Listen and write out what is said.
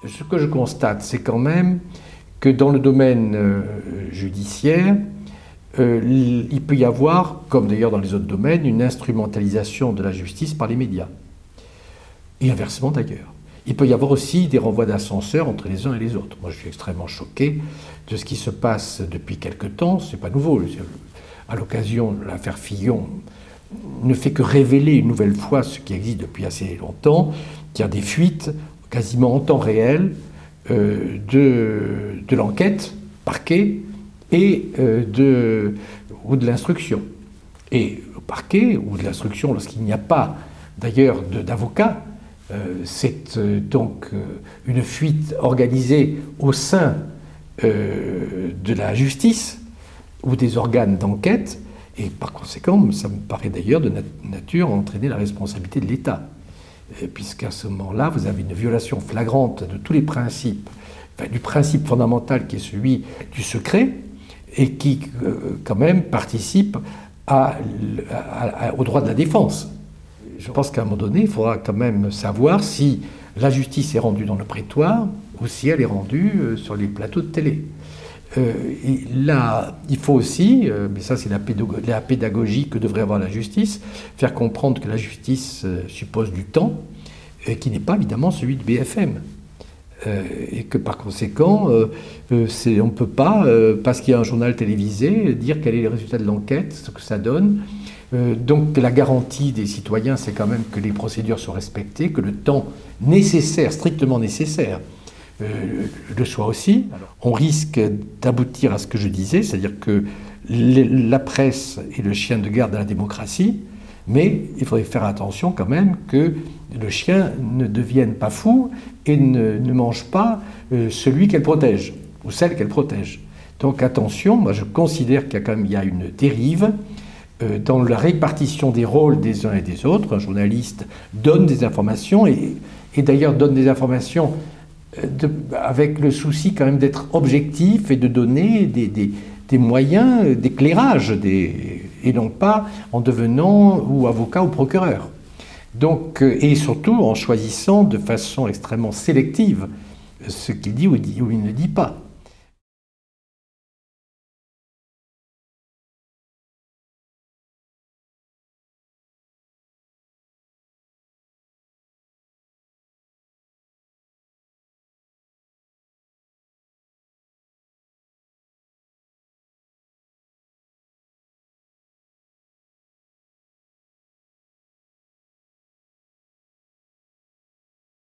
Ce que je constate, c'est quand même que dans le domaine judiciaire, il peut y avoir, comme d'ailleurs dans les autres domaines, une instrumentalisation de la justice par les médias. Et inversement d'ailleurs. Il peut y avoir aussi des renvois d'ascenseur entre les uns et les autres. Moi, je suis extrêmement choqué de ce qui se passe depuis quelque temps. Ce n'est pas nouveau. À l'occasion de l'affaire Fillon, ne fait que révéler une nouvelle fois ce qui existe depuis assez longtemps, qu'il y a des fuites quasiment en temps réel de l'enquête, parquet, ou de l'instruction. Et le parquet ou de l'instruction, lorsqu'il n'y a pas d'ailleurs d'avocat, c'est donc une fuite organisée au sein de la justice ou des organes d'enquête, et par conséquent, ça me paraît d'ailleurs de nature à entraîner la responsabilité de l'État, puisqu'à ce moment-là, vous avez une violation flagrante de tous les principes, enfin, du principe fondamental qui est celui du secret, et qui, quand même, participe au droit de la défense. Je pense qu'à un moment donné, il faudra quand même savoir si la justice est rendue dans le prétoire ou si elle est rendue sur les plateaux de télé. Et là, il faut aussi, mais ça c'est la pédagogie que devrait avoir la justice, faire comprendre que la justice suppose du temps, qui n'est pas évidemment celui de BFM. Et que par conséquent, on ne peut pas, parce qu'il y a un journal télévisé, dire quel est le résultat de l'enquête, ce que ça donne. Donc la garantie des citoyens, c'est quand même que les procédures soient respectées, que le temps nécessaire, strictement nécessaire, le soit aussi. On risque d'aboutir à ce que je disais, c'est-à-dire que la presse est le chien de garde de la démocratie, mais il faudrait faire attention quand même que le chien ne devienne pas fou et ne mange pas celui qu'elle protège, ou celle qu'elle protège. Donc attention, moi je considère qu'il y a quand même une dérive dans la répartition des rôles des uns et des autres. Un journaliste donne des informations, et d'ailleurs donne des informations avec le souci quand même d'être objectif et de donner des moyens d'éclairage, et non pas en devenant ou avocat ou procureur. Donc, et surtout en choisissant de façon extrêmement sélective ce qu'il dit ou il ne dit pas.